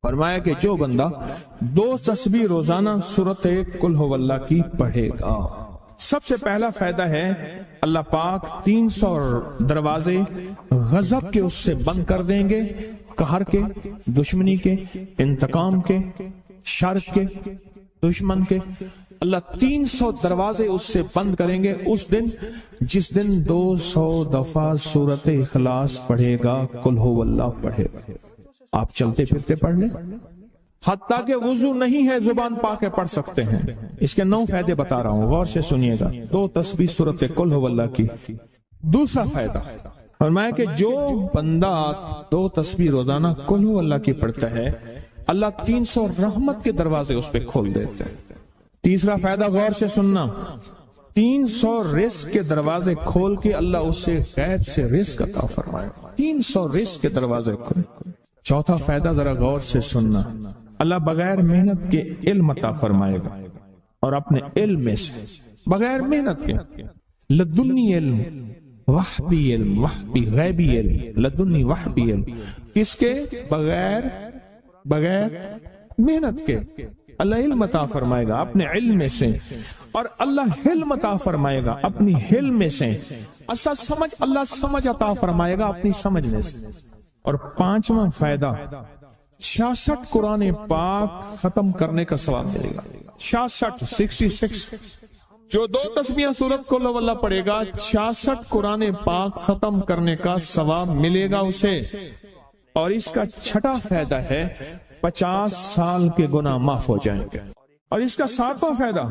فرمایا کہ جو بندہ 2 تسبیح روزانہ سورت قل ہو اللہ کی پڑھے گا، سب سے پہلا فائدہ ہے اللہ پاک 300 دروازے غضب کے اس سے بند کر دیں گے، قہر کے، دشمنی کے، انتقام کے، شر کے، دشمن کے۔ اللہ 300 دروازے اس سے بند کریں گے اس دن جس دن 200 دفعہ سورت اخلاص پڑھے گا، قل ہو اللہ پڑھے گا۔ آپ چلتے پھرتے پڑھ لیں، حتیٰ کہ وضو نہیں ہے زبان پاک کے پڑھ سکتے ہیں۔ اس کے 9 فائدے بتا رہا ہوں، غور سے سنیے گا۔ 2 تسبیح سورت قل ہو اللہ کی۔ دوسرا فائدہ فرمایا کہ جو بندہ 2 تسبیح روزانہ قل ہو اللہ کی پڑھتا ہے، اللہ 300 رحمت کے دروازے اس پہ کھول دیتے ہیں۔ تیسرا فائدہ غور سے سننا، 300 رزق کے دروازے کھول کے اللہ اس سے غیب سے رزق عطا فرمائے، 300 رزق کے دروازے کھول۔ چوتھا فائدہ ذرا غور سے سننا، اللہ بغیر محنت کے علم عطا فرمائے گا، اور اپنے علم میں سے بغیر محنت کے، لدنی علم، وحبی علم، وحبی غیبی علم، لدنی وحبی علم، کس کے؟ بغیر محنت کے اللہ علم عطا فرمائے گا اپنے علم میں سے، اور اللہ حلم عطا فرمائے گا اپنی حلم میں سے، اللہ سمجھ عطا فرمائے گا اپنی سمجھ میں سے۔ اور 5واں فائدہ 66 قرآن پاک ختم کرنے کا ثواب ملے گا۔ 66 جو 2 تسبیح سورت قل ہو اللہ پڑھے گا، 66 قرآن پاک ختم کرنے کا ثواب ملے گا اسے۔ اور اس کا 6واں فائدہ ہے 50 سال کے گناہ معاف ہو جائیں گے۔ اور اس کا 7واں فائدہ،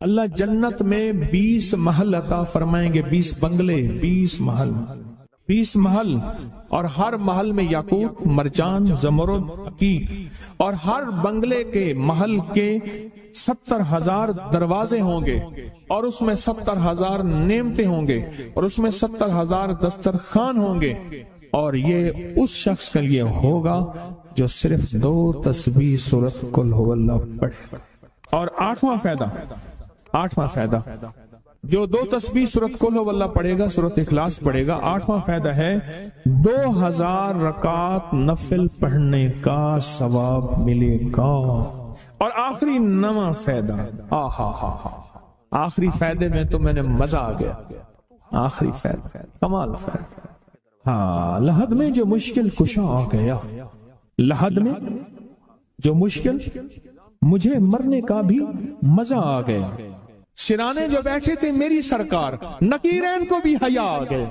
اللہ جنت میں 20 محل عطا فرمائیں گے، 20 بنگلے، 20 محل، اور ہر محل میں یاقوت، مرجان، زمرد، عقیق، اور ہر بنگلے کے محل کے 70,000 دروازے ہوں گے، اور اس میں 70,000 نعمتیں ہوں گے، اور اس میں 70,000 دسترخوان ہوں گے، اور یہ اس شخص کے لیے ہوگا جو صرف 2 تسبیح سورت قل ہو اللہ پڑھے۔ اور 8واں فائدہ جو 2 تسبیح سورت قل ہو اللہ پڑھے گا، سورت اخلاص پڑھے گا، 8واں فائدہ ہے 2000 رکعت نفل پڑھنے کا ثواب ملے گا۔ اور آخری 9واں فائدہ، آخری فائدے میں تو میں نے مزہ آ گیا، آخری فائدہ کمال فائدہ۔ لحد میں جو مشکل کشا آ گیا، لحد میں جو مشکل، مجھے مرنے کا بھی مزہ آ گیا۔ سرہانے جو بیٹھے تھے میری سرکار، نکیرین کو بھی حیا آ گئے۔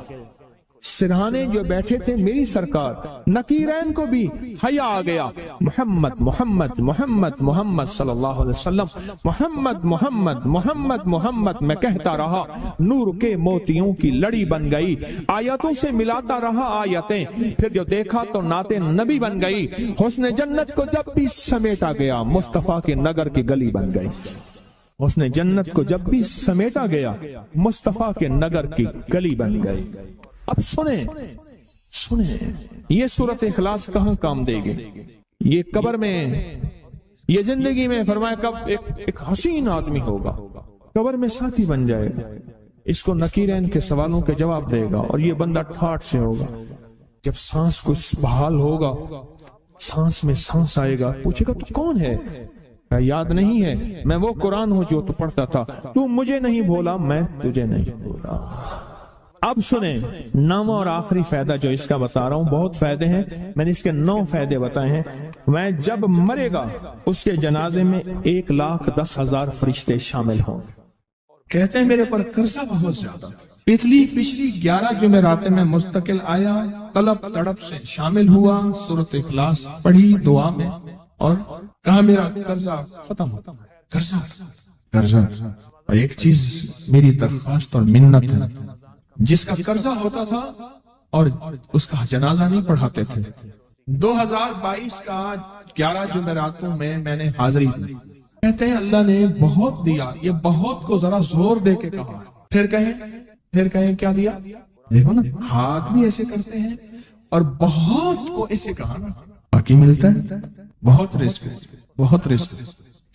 سرہانے جو بیٹھے تھے میری سرکار، نکیرین کو بھی حیا آ گیا۔ محمد محمد محمد محمد صلی اللہ علیہ وسلم، محمد محمد محمد محمد میں کہتا رہا، نور کے موتیوں کی لڑی بن گئی، آیتوں سے ملاتا رہا آیتیں، پھر جو دیکھا تو نعت نبی بن گئی، حسن جنت کو جب بھی سمیٹا گیا، مصطفیٰ کے نگر کی گلی بن گئی۔ اس نے جنت کو جب بھی سمیٹا گیا، مصطفیٰ کے نگر کی گلی بن گئی۔ اب سنیں یہ سورت اخلاص کہاں کام دے گی؟ یہ قبر میں، یہ زندگی میں، فرمایا کب ایک حسین آدمی ہوگا، قبر میں ساتھی بن جائے گا، اس کو نکیرین کے سوالوں کے جواب دے گا، اور یہ بندہ ٹھاٹ سے ہوگا۔ جب سانس کو بحال ہوگا، سانس میں سانس آئے گا، پوچھے گا تو کون ہے؟ یاد نہیں ہے، میں وہ قرآن ہوں جو تو پڑھتا تھا، تو مجھے نہیں بھولا، میں تجھے نہیں بھولا۔ اب سنیں 9واں اور آخری فائدہ جو اس کا بتا رہا ہوں، بہت فائدے ہیں، میں نے اس کے 9 فائدے بتائے ہیں۔ میں جب مرے گا اس کے جنازے میں 1,10,000 فرشتے شامل ہوں۔ کہتے ہیں میرے پر قرضہ بہت زیادہ، پچھلی 11 جمعراتیں میں مستقل آیا، طلب تڑپ سے شامل ہوا، سورت اخلاص پڑھی دعا میں، اور کہا میرا قرضہ ختم ہوتا ہے، قرضہ۔ اور ایک چیز میری درخواست اور منت ہے، جس کا قرضہ ہوتا تھا اور اس کا جنازہ نہیں پڑھاتے تھے، 2022 کا 11 جمعراتوں میں نے حاضری دی۔ کہتے ہیں اللہ نے بہت دیا، یہ بہت کو ذرا زور دے کے کہا، پھر کہیں کیا دیا؟ دیکھو نا، ہاتھ بھی ایسے کرتے ہیں، اور بہت کو ایسے کہا، باقی ملتا ہے، بہت رزق۔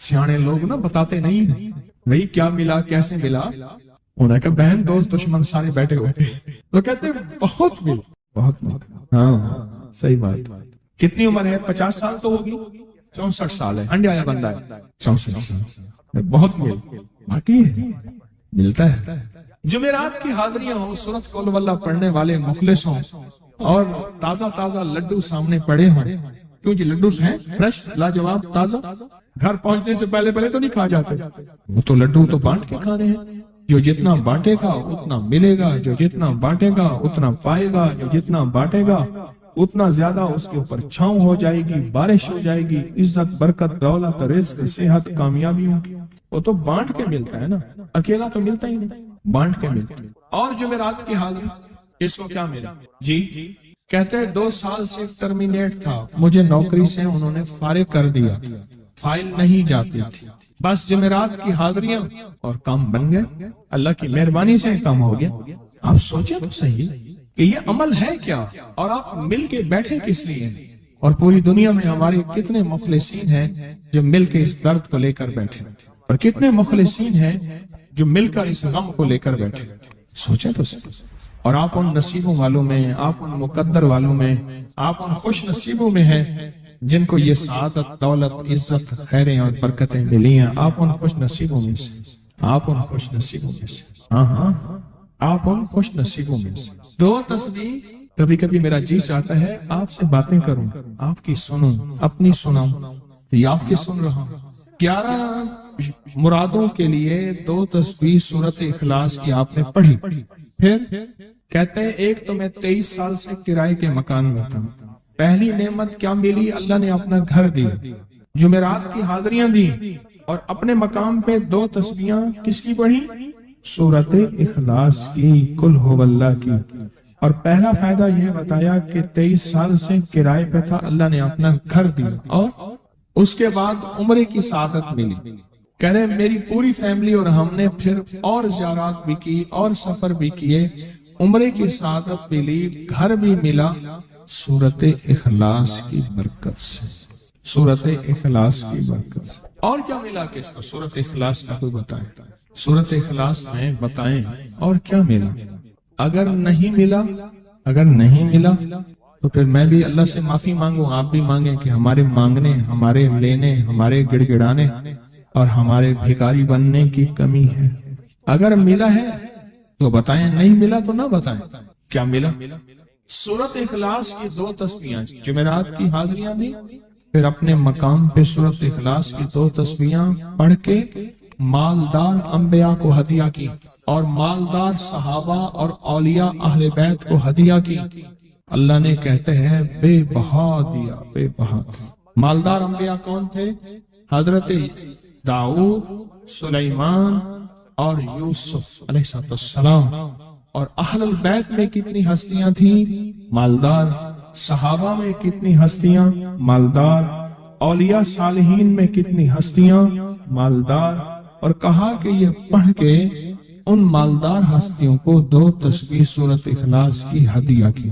سیانے لوگ نا بتاتے نہیں ہیں بھئی کیا ملا، کیسے ملا، انہیں کہا بہن دوست دشمن سارے بیٹھے ہوئے تو کہتے ہیں بہت ملا۔ ہاں صحیح بات، کتنی عمر ہے؟ 50 سال تو ہوگی، 64 سال ہے، ہنڈے آیا بندہ ہے 64 سال، بہت باقی ہے، ملتا ہے۔ جمعرات کی حاضریاں ہوں، سورت قل واللہ پڑھنے والے مخلص ہوں، اور تازہ تازہ لڈو سامنے پڑے ہوں، کیونکہ لڈو ہیں فریش لاجواب تازہ، گھر پہنچنے سے پہلے پہلے تو نہیں کھا جاتے، وہ تو لڈو تو بانٹ کے کھانے ہیں۔ جو جتنا بانٹے گا اتنا ملے گا، جو جتنا بانٹے گا اتنا پائے گا، جو جتنا بانٹے گا اتنا زیادہ اس کے اوپر چھاؤں ہو جائے گی، بارش ہو جائے گی، عزت، برکت، دولت، رزق، صحت، کامیابیوں کی، وہ تو بانٹ کے ملتا ہے نا، اکیلا تو ملتا ہی نہیں، بانٹ کے ملتا ہے۔ اور جمعرات کی حاضری اس کو کیا ملا؟ جی کہتے ہیں 2 سال سے ٹرمینیٹ تھا، مجھے نوکری سے انہوں نے فارغ کر دیا، فائل نہیں جاتی تھی، بس جمعرات کی حاضریاں اور کام بن گئے، اللہ کی مہربانی سے کام ہو گیا۔ آپ سوچیں تو صحیح کہ یہ عمل ہے کیا، اور آپ مل کے بیٹھے کس لیے ہیں؟ اور پوری دنیا میں ہمارے کتنے مخلصین ہیں جو مل کے اس درد کو لے کر بیٹھے، اور کتنے مخلصین ہیں جو مل کر اس غم کو لے کر بیٹھے، سوچیں تو صحیح۔ اور آپ ان نصیبوں والوں میں، آپ ان مقدر والوں میں، آپ ان خوش نصیبوں میں ہیں جن کو یہ سعادت، دولت، عزت، خیریں اور برکتیں ملی ہیں، آپ ان خوش نصیبوں میں سے، آپ ان خوش نصیبوں میں سے، ہاں آپ ان خوش نصیبوں میں سے۔ 2 تسبیح، کبھی کبھی میرا جی چاہتا ہے آپ سے باتیں کروں، آپ کی سنوں، اپنی سناؤں، یہ آپ کی سن رہا ہوں۔ 11 مرادوں کے لیے 2 تسبیح سورت اخلاص کی آپ نے پڑھی۔ پھر کہتے ہیں ایک تو میں 23 سال سے کرائے کے مکان میں تھا، پہلی نعمت کیا ملی؟ اللہ نے اپنا گھر دیا، جمعرات کی حاضریاں دی، اور اپنے مقام پہ 2 تسبیحاں کس کی پڑھی؟ سورت اخلاص کی، قل ہو اللہ کی۔ اور پہلا فائدہ یہ بتایا کہ 23 سال سے کرائے پہ تھا، اللہ نے اپنا گھر دیا، اور اس کے بعد عمرے کی سعادت ملی۔ کہہ رہے میری پوری فیملی اور ہم نے پھر اور زیارات بھی کی اور سفر بھی کیے، عمرے کی سعادت ملی، گھر بھی ملا، سورت اخلاص کی برکت سے، سورت اخلاص کی برکت سے۔ اور کیا ملا کس کو؟ سورت اخلاص کا کوئی بتائے، سورت اخلاص میں بتائیں اور کیا ملا؟ اگر نہیں ملا تو پھر میں بھی اللہ سے معافی مانگوں، آپ بھی مانگیں کہ ہمارے مانگنے، ہمارے لینے، ہمارے گڑ گڑانے اور ہمارے بھکاری بننے کی کمی ہے۔ اگر ملا ہے تو بتائیں، نہیں ملا تو نہ بتائیں کیا ملا۔ سورت اخلاص کی 2 تسبیحاں، جمعرات کی حاضریاں دی، پھر اپنے مقام پہ سورت اخلاص کی 2 تسبیحاں پڑھ کے مالدار انبیاء کو ہدیہ کی، اور مالدار صحابہ اور اولیاء اہل بیت کو ہدیہ کی۔ اللہ نے کہتے ہیں بے بہا دیا، بے بہا۔ مالدار انبیاء کون تھے؟ حضرت داؤد، سلیمان اور یوسف علیہ السلام۔ اور اہل البیت میں کتنی ہستیاں تھیں؟ مالدار۔ صحابہ میں کتنی ہستیاں؟ مالدار۔ اولیاء صالحین میں کتنی ہستیاں؟ مالدار۔ اور کہا کہ یہ پڑھ کے ان مالدار ہستیوں کو 2 تسبیح سورت اخلاص کی ہدیہ کی۔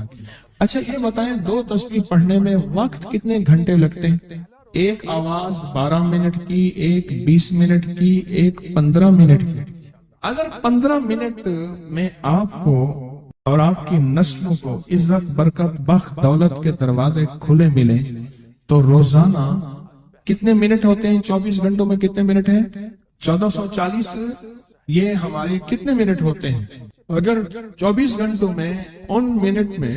اچھا یہ بتائیں 2 تسبیح پڑھنے میں وقت کتنے گھنٹے لگتے ہیں؟ ایک آواز 12 منٹ کی، ایک 20 منٹ کی، ایک 15 منٹ کی۔ اگر 15 منٹ میں آپ کو اور آپ کی نسلوں کو عزت، برکت، بخت، دولت کے دروازے کھلے ملیں تو روزانہ کتنے منٹ ہوتے ہیں؟ 24 گھنٹوں میں کتنے منٹ ہیں؟ 1440۔ یہ ہمارے کتنے منٹ ہوتے ہیں؟ اگر 24 گھنٹوں میں ان منٹ میں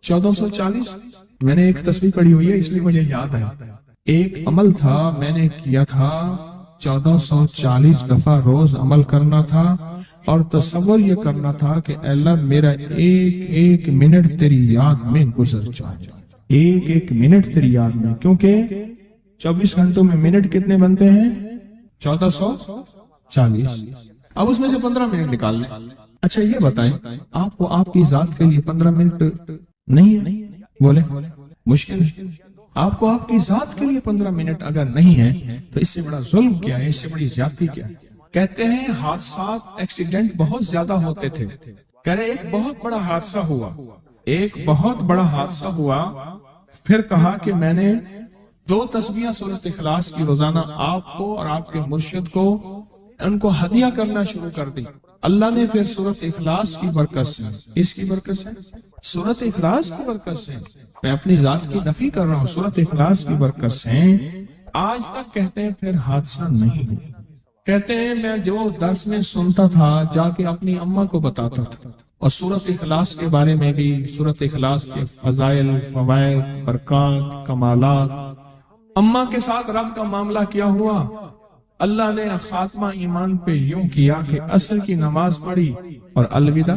1440، میں نے ایک تسبیح پڑھی ہوئی ہے اس لیے مجھے یاد ہے، ایک عمل تھا میں نے کیا تھا، 1440 دفعہ روز عمل کرنا تھا، اور تصور یہ کرنا تھا کہ اے اللہ میرا ایک ایک منٹ تیری یاد میں گزر جائے، ایک ایک منٹ تیری یاد میں، کیونکہ 24 گھنٹوں میں منٹ کتنے بنتے ہیں؟ 1440۔ اب اس میں سے 15 منٹ نکال لیں۔ اچھا یہ بتائیں آپ کو آپ کی ذات کے لیے 15 منٹ نہیں ہے؟ بولے مشکل ہے۔ آپ کو آپ کی ذات کے لیے 15 منٹ اگر نہیں ہے تو اس سے بڑا ظلم کیا ہے، اس سے بڑی زیادتی کیا ہے؟ کہتے ہیں حادثات، ایکسیڈنٹ بہت زیادہ ہوتے تھے۔ کہہ رہے ایک بہت بڑا حادثہ ہوا، ایک بہت بڑا حادثہ ہوا، پھر کہا کہ میں نے 2 تسبیحاں سورۃ اخلاص کی روزانہ آپ کو اور آپ کے مرشد کو ان کو ہدیہ کرنا شروع کر دی۔ اللہ نے پھر سورۃ اخلاص کی برکت سے، اس کی برکت سے، سورۃ اخلاص کی برکت سے، میں اپنی ذات کی نفی کر رہا ہوں، سورۃ اخلاص کی برکت سے آج تک کہتے ہیں پھر حادثہ نہیں ہوا۔ کہتے ہیں میں جو درس میں سنتا تھا جا کے اپنی اماں کو بتاتا تھا، اور سورۃ اخلاص کے بارے میں بھی، سورۃ اخلاص کے فضائل، فوائد، برکات، کمالات، اماں کے ساتھ رب کا معاملہ کیا ہوا۔ اللہ نے خاتمہ ایمان پہ یوں کیا کہ عصر کی نماز پڑھی اور الوداع،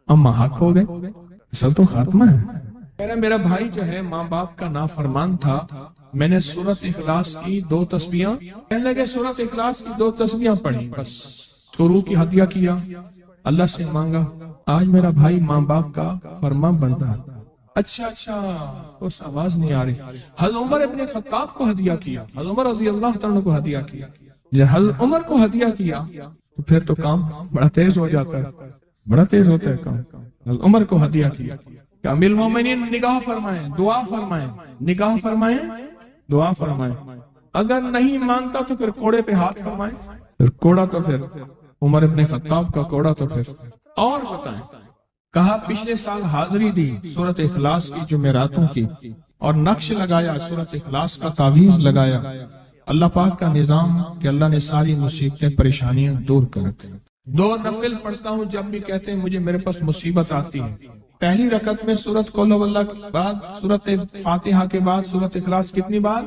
اماں حق ہو گئے، اصل تو خاتمہ ہے۔ میرا بھائی جو ہے ماں باپ کا نافرمان تھا، میں نے سورۃ اخلاص کی 2 تسبیحاں، کہنے لگے سورۃ اخلاص کی 2 تسبیحاں پڑھی، بس شروع کی ہدیہ کیا، اللہ سے مانگا، آج میرا بھائی ماں باپ کا فرما بندہ۔ اچھا اس آواز نہیں آ رہی۔ حضرت عمر ابن خطاب کو ہدیہ کیا، حضرت عمر رضی اللہ تعالیٰ کو ہدیہ کیا، جب حضرت عمر کو ہدیہ کیا تو پھر تو کام بڑا تیز ہو جاتا ہے، بڑا تیز ہوتا ہے کام۔ حضرت عمر کو ہدیہ کیا کہ امیر المومنین نگاہ فرمائیں، دعا فرمائیں، نگاہ فرمائیں، دعا فرمائیں، اگر نہیں مانتا تو پھر کوڑے پہ ہاتھ فرمائیں، پھر کوڑا تو پھر عمر ابن خطاب کا کوڑا تو پھر اور بتائیں۔ کہا پچھلے سال حاضری دی سورۃ اخلاص کی جمعراتوں کی، اور نقش لگایا سورۃ اخلاص کا، تعویذ لگایا، اللہ پاک کا نظام کہ اللہ نے ساری مصیبتیں پریشانیاں دور کر دی۔ 2 نفل پڑھتا ہوں جب بھی کہتے ہیں مجھے، میرے پاس مصیبت آتی ہے، پہلی رکعت میں سورۃ قل هو اللہ کے بعد، سورۃ فاتحہ کے بعد سورۃ اخلاص کتنی بار؟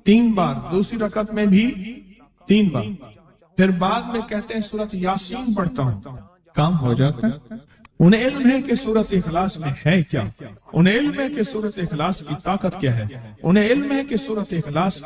3 بار، دوسری رکعت میں بھی 3 بار، پھر بعد میں کہتے ہیں سورۃ یاسین پڑھتا ہوں، کام ہو جاتا ہے۔ انہیں علم ہے کہ سورۃ اخلاص میں ہے کیا، انہیں علم ہے کہ سورۃ اخلاص کی طاقت کیا ہے، انہیں علم ہے کہ سورۃ اخلاص